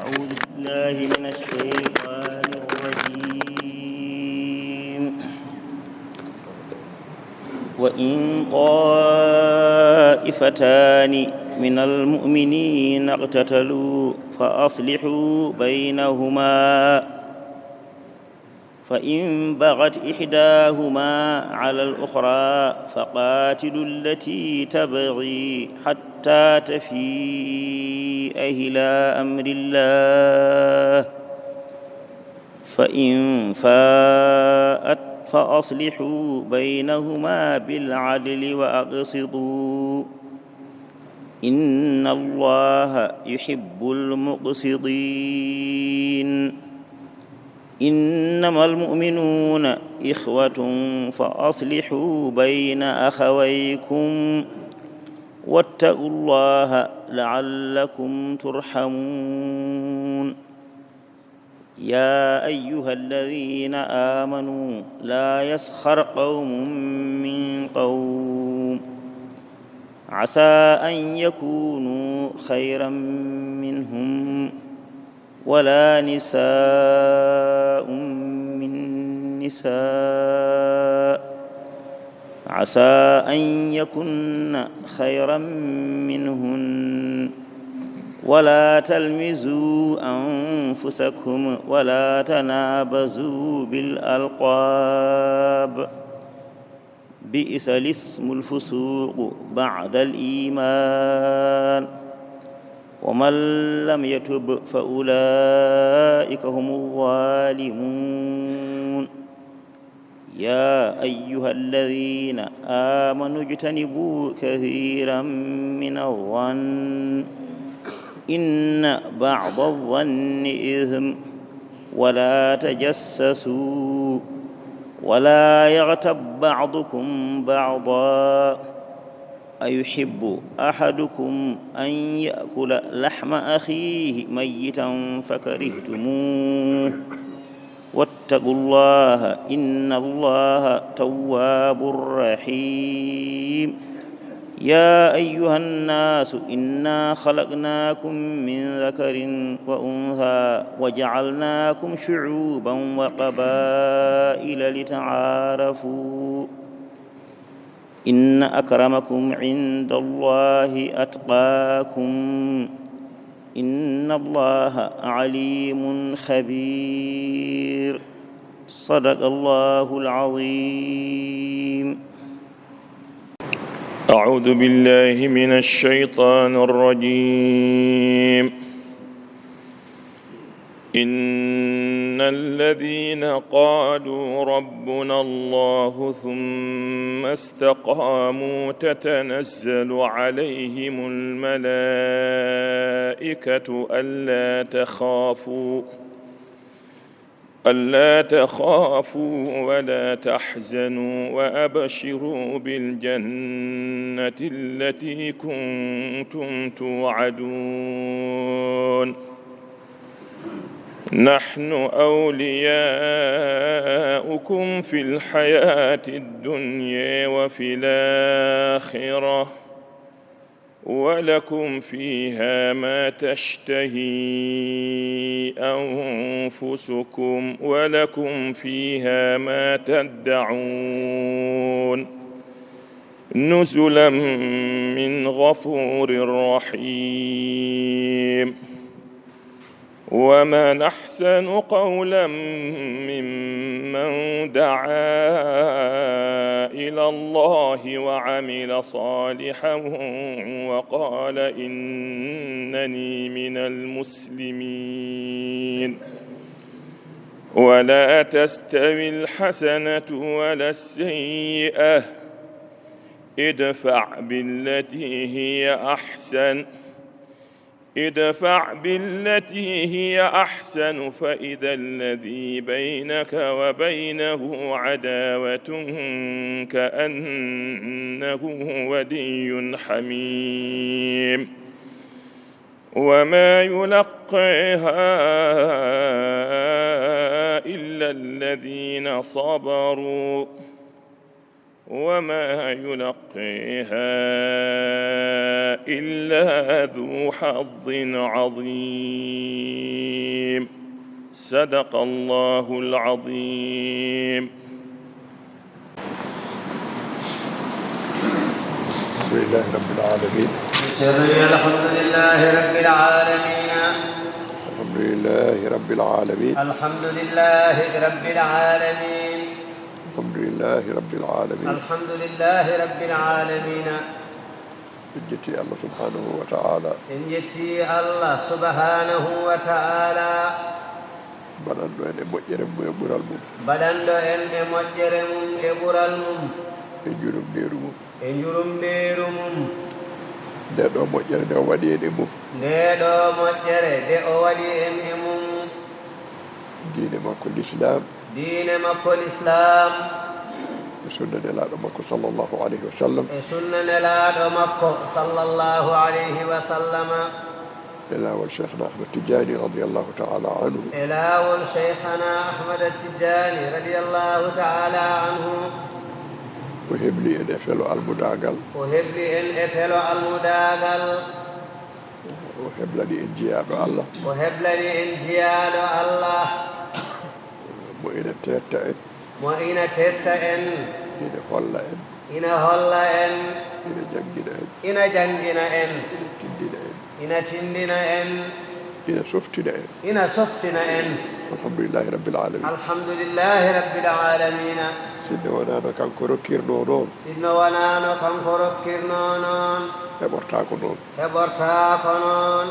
أعوذ بالله من الشيطان الرجيم. وإن طائفتان من المؤمنين اقتتلوا فأصلحوا بينهما، فإن بغت إحداهما على الأخرى فقاتلوا التي تبغي حتى تفيء إلى أمر الله، فإن فاءت فأصلحوا بينهما بالعدل وأقسطوا، إن الله يحب المقسطين. إنما المؤمنون إخوة فأصلحوا بين أخويكم واتقوا الله لعلكم ترحمون. يا أيها الذين آمنوا لا يسخر قوم من قوم عسى أن يكونوا خيرا منهم، ولا نساء من نساء عسى أن يكن خيرا منهن، ولا تلمزوا أنفسكم ولا تنابزوا بالألقاب، بئس الاسم الفسوق بعد الإيمان، ومن لم يتب فأولئك هم الظالمون. يا أيها الذين آمنوا اجتنبوا كثيرا من الظن إن بعض الظن إثم، ولا تجسسوا ولا يغتب بعضكم بعضا، أيحب أحدكم أن يأكل لحم أخيه ميتا فكرهتموه، واتقوا الله إن الله تواب رحيم. يا أيها الناس إنا خلقناكم من ذكر وأنثى وجعلناكم شعوبا وقبائل لتعارفوا، إن أكرمكم عند الله أتقاكم، إن الله عليم خبير. صدق الله العظيم. أعوذ بالله من الشيطان الرجيم. إن الذين قالوا ربنا الله ثم استقاموا تتنزل عليهم الملائكة ألا تخافوا ولا تحزنوا وأبشروا بالجنة التي كنتم توعدون، نحن أولياؤكم في الحياة الدنيا وفي الآخرة، ولكم فيها ما تشتهي أنفسكم ولكم فيها ما تدعون، نزلا من غفور رحيم. ومن أحسن قولا ممن دعا إلى الله وعمل صالحا وقال إنني من المسلمين. ولا تستوي الحسنة ولا السيئة، ادفع بالتي هي أحسن فإذا الذي بينك وبينه عداوة كأنه ولي حميم، وما يلقيها إلا الذين صبروا، وما يلقيها إلا ذو حظ عظيم. صدق الله العظيم. الحمد لله رب العالمين. الحمد لله رب العالمين. الحمد لله رب العالمين. الحمد لله رب العالمين. الحمد لله رب العالمين. الحمد لله رب العالمين. إن جتي الله سبحانه وتعالى. إن جتي الله سبحانه وتعالى. baɗanɗo en e moƴƴere mum e ɓural mum. baɗanɗo en e moƴƴere mum e ɓural mum. e jurumɗeeru mum. e jurumɗeeru mum. nde ɗo moƴƴere nde o waɗi en e mum. nde ɗo moƴƴere nde o waɗi en e mum. diine makko l'islam. diine makko l'islam. e sunna nelaaɗo makko sallllahu alayhi wa sallam. e sunna nelaaɗo makko sallllahu alayhi wa sallama. إلاول شيخنا أحمد التجاني رضي الله تعالى عنه. إلاول شيخنا أحمد التجاني رضي الله تعالى عنه. وهب لي أن أفعل المداغل. وهب لي أن أفعل المداغل. وهب لي إن جياد الله. وهب لي إن جياد الله. وإن تيتا إن. وإن تيتا إن. إن هلا إن. إن هلا إن. إن جنجنا إن. إن جنجنا إن. تندنا إن. ina tindina en ina softina en ina softina en alhamdulillahi rabbil alamin alhamdulillahi rabbil alamin sinno wonano kanko rokkirno noon sinno wonano kanko rokkirno noon heɓortako noon heɓortako noon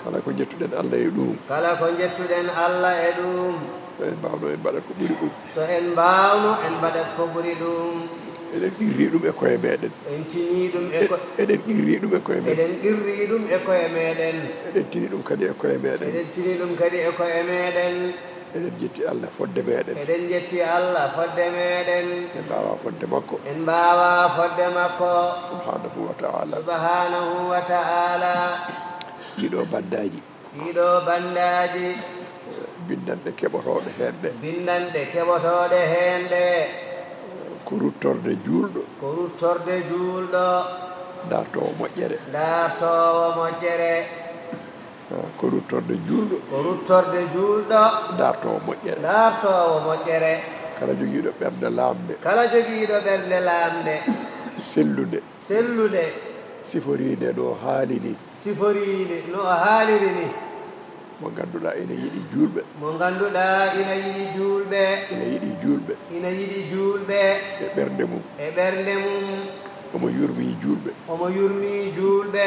kala ko jettuɗen Allah e ɗum kala ko jettuɗen Allah e ɗum so en mbawno en mbaɗat ko ɓuri ɗum so en mbawno en mbaɗat ko ɓuri ɗum eɗen ɗirri ɗum e koye meɗen en tini ɗum eɗen ɗirri ɗum e koye meɗen eɗen ɗirri ɗum e koye meɗen eɗen tini ɗum kadi e koye meɗen eɗen tini ɗum kadi e koye meɗen eɗen jetti Allah fodde meɗen eɗen jetti Allah fodde meɗen en mbawa fodde makko en mbawa fodde makko subhanahu wa ta'ala subhanahu wa ta'ala ɗiɗo bandaji ɗiɗo bandaji bindanɗe keɓotoɗe hen ɗe bindanɗe keɓotoɗe hen ɗe ko ruttorde juulɗo ko ruttorde juulɗo dartowo moƴƴere dartowo moƴƴere ko ruttorde juulɗo ko ruttorde juulɗo dartowo moƴƴere dartowo moƴƴere kala jogiiɗo ɓernde laamde kala jogiiɗo ɓernde laamde sellude sellude siforiinde no haali ni siforiinde no haaliri ni mo ngannduɗaa ina yiɗi juulɓe mo ngannduɗaa ina yiɗi juulɓe ina yiɗi juulɓe ina yiɗi juulɓe e ɓernde mum e ɓernde mum omo yurmii juulɓe omo yurmii juulɓe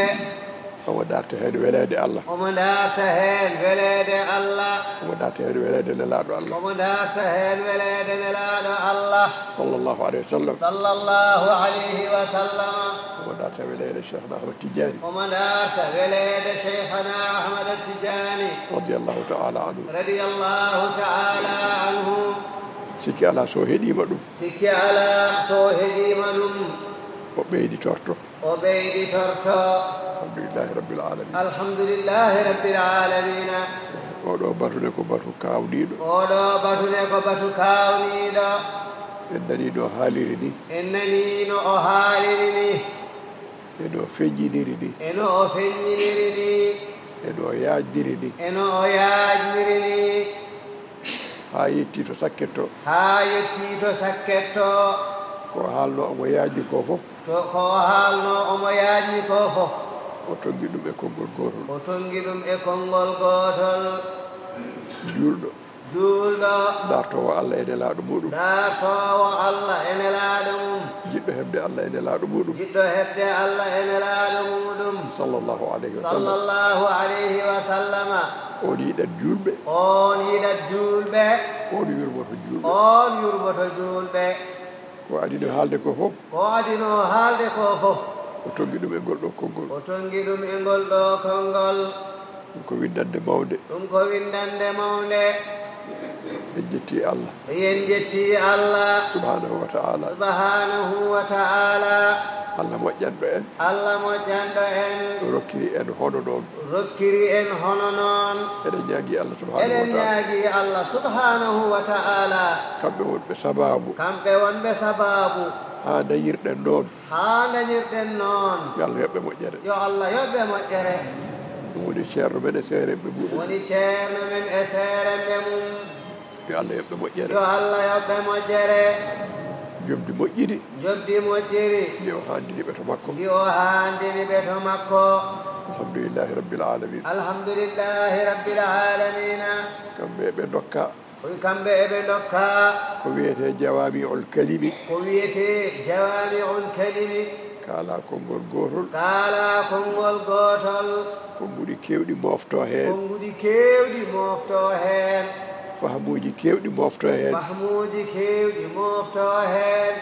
omo darta heen weleede Allah omo darta heen weleede Allah omo darta heen weleede nelaaɗo Allah omo darta heen weleede nelaaɗo Allah sallllahu alayhi wa sallam sallllahu alayhi wa sallama omo darta weleede cheikhna ahmad tidiani omo darta weleede cheikhana ahmad tidiani radiallahu taala anhu radiallahu taala anhu sikki alaa so heɗiima ɗum sikki alaa so heɗiima ɗum o ɓeyditorto o ɓeyditorto alhamdulillahi rabbil alamin alhamdulillahi rabbil alamina oɗo batune ko batu kawniɗo oɗo batune ko batu kawniɗo en nani no haaliri ni en nani no o haaliri ni eno feññiniri ni eno o feññiniri ni eno yaajniri ni eno o yaajniri ni ha yetti to sakketto ha yetti to sakketto ko haalno omo yaajni ko fof to ko haalno omo yaajni ko fof o tongi ɗum e konngol gotol o tongi ɗum e konngol gotol juulɗo juulɗo dartowo Allah e nelaaɗo muɗum dartowo Allah e nelaaɗo mum jiɗɗo heɓde Allah e nelaaɗo muɗum jiɗɗo heɓde Allah e nelaaɗo muɗum sallllahu alayhi wa sallam sallllahu alayhi wa sallama on yiɗat juulɓe on yiɗat juulɓe on yurmoto juulɓe on yurmoto juulɓe ko adino haalde ko fof ko adino haalde ko fof o tongi ɗum e ngol ɗo konngol o tongi ɗum e ngol ɗo konngol ɗum ko windande mawde ɗum ko windande mawnde en jetti Allah yen jetti Allah subhanahu wa ta'ala subhanahu wa ta'ala Allah moƴƴanɗo en Allah moƴƴanɗo en rokkiri en hono noon rokkiri en hono noon eɗen ñaagui Allah subhanahu wa eɗen ta'ala ñaagui Allah subhanahu wa ta'ala kamɓe wonɓe sababu kamɓe wonɓe sababu ha dañirɗen noon haa dañirɗen noon yo Allah yoɓɓe moƴƴere yo Allah yoɓɓe moƴƴere ɗum woni ceerno men e seeremɓe muɗum woni ceerno men e seeremɓe mum yo Allah yoɓɓe moƴƴere yo Allah yoɓɓe moƴƴere jomdi moƴƴiri jobdi moƴƴiri ndi o handiniɓe to makko ndi o haandini ɓe to makko alhamdulillahi rabbil alamin alhamdulillahi rabbil alamina kamɓe ɓe dokka kamɓe eɓe dokka ko wiyete jawami'ul kalimi ko wiyete jawami'ul kalimi kala konngol gotol kala konngol gotol konguɗi kewɗi mofto hen konguɗi kewɗi mofto hen fahamuji kewɗi mofto hen fahmuji kewɗi mofto hen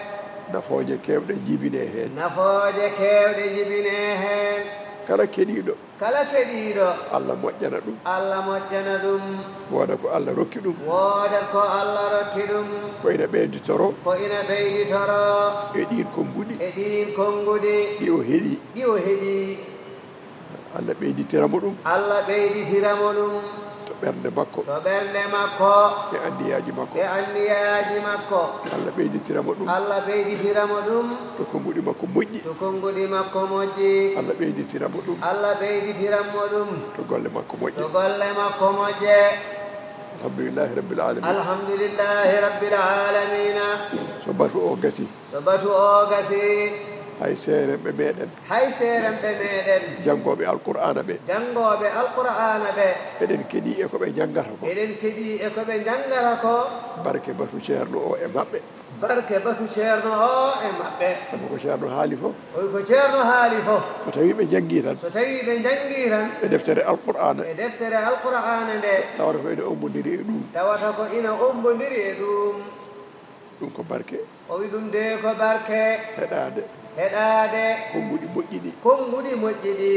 nafoje kewɗe jibine hen nafoje kewɗe jibine hen kala keɗiɗo kala keɗiɗo Allah moƴƴana ɗum Allah moƴƴana ɗum woda ko Allah rokki ɗum wodat ko Allah rokki ɗum ko ina ɓeyditoro ko ina ɓeyditoro e ɗin konguɗi e ɗin konguɗi ɗi o heeɗi ɗi o heeɗi Allah ɓeyditiramo ɗum Allah ɓeyditiramo ɗum to ɓernde makko to ɓernde makko e anniyaji makko e anniyaji makko Allah ɓeyditiramo ɗum Allah ɓeyditiramo ɗum to konguɗi makko moƴƴi to konguɗi makko moƴƴi Allah ɓeyditiramo ɗum Allah ɓeyditiramo ɗum to golle makko moƴƴe to golle makko moƴƴe alhamdulillahi rabbil alamin alhamdulillahi rabbil alamina so batu o gasi so batu o gasi hay seeremɓe meɗen hay seeremɓe meɗen janggoɓe alqur'ana ɓe jangoɓe alqur'ana ɓe eɗen keeɗi e koɓe jangata ko eɗen keeɗi e koɓe jangata ko barke batu ceerno o e maɓɓe barke batu ceerno o e maɓɓe sabu ko ceerno haali fof oy ko ceerno haali fof so tawi ɓe janggi tan so tawi ɓe jangi tan e deftere alqur'ana e deftere alqur'ana nde tawata ko ene ommodiri e ɗum tawata ko ina ombodiri e ɗum ɗum ko barke o wi ɗum de ko barke heɗade heɗade konguɗi moƴƴi ɗi konguɗi moƴƴi ɗi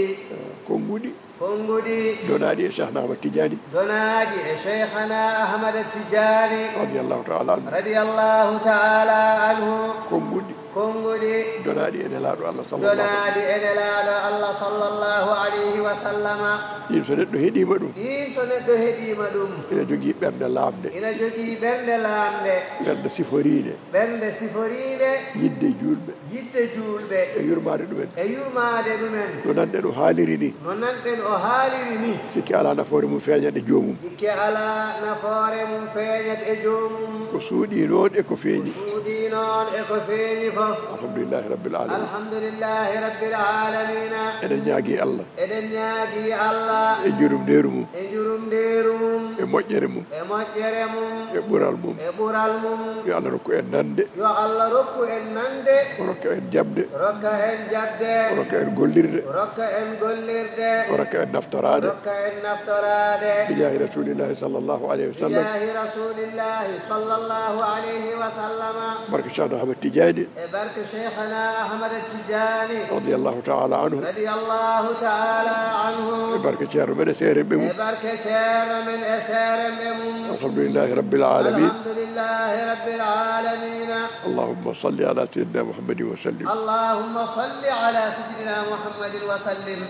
konguɗi konguɗi donaɗi e cheikhna ahmad tidiani donaɗi e cheikhana ahmada tijani radiallahu taala anhu radiallahu taala anhu konguɗi konguɗi donaɗi e nelaɗo Allah sallallahu donaɗi e nelaɗo Allah sallallahu alayhi wa sallama ɗin so neɗɗo heeɗima ɗum ɗin so neɗɗo heeɗima ɗum ene jogui ɓernde lamde ina jogii ɓernde laamde ɓernde siforine ɓernde siforine yidde julɓe yidde julɓe e yurmade ɗumen e yurmade ɗumen no nanɗen o haaliri ni no nanɗen o haaliri ni sikki ala nafoore mum feeñat e joomum sikki ala nafoore mum feeñat e joomum ko suuɗi noon e ko feeñi suuɗi noon e ko feeñi fof alhamdulillahi rabbil alamin alhamdulillahi rabbil alamina eɗen ñaagui Allah eɗen ñaagi Allah e jurum nderu mum e jurumndeeru mum e moƴƴere mum e moƴƴere mum e ɓural mum e ɓural mum yo Allah rokku en nande yo Allah rokku en nande o rokka en jabde rokka en jabde o rokka en gollirde rokka en gollirde o rokka en naftorade rokka en naftorade bijahi rasulillahi sallllahu alayhi wa sallam bijahi rasulillahi sallallahu alayhi wa sallama barke cheikhna ahmad tidiani e barke cheikhana ahmad tijani radiallahu taala anhu radiyallahu taala anhu e barke ceerno men e seeremɓe e mum barke ceerno men e seeremɓe mum alhamdulillahi rabbil alamin alhamdulillahi rabbil alamina allahumma salli ala sayyidina muhammadin wa sallim اللهم صل على سيدنا محمد وسلم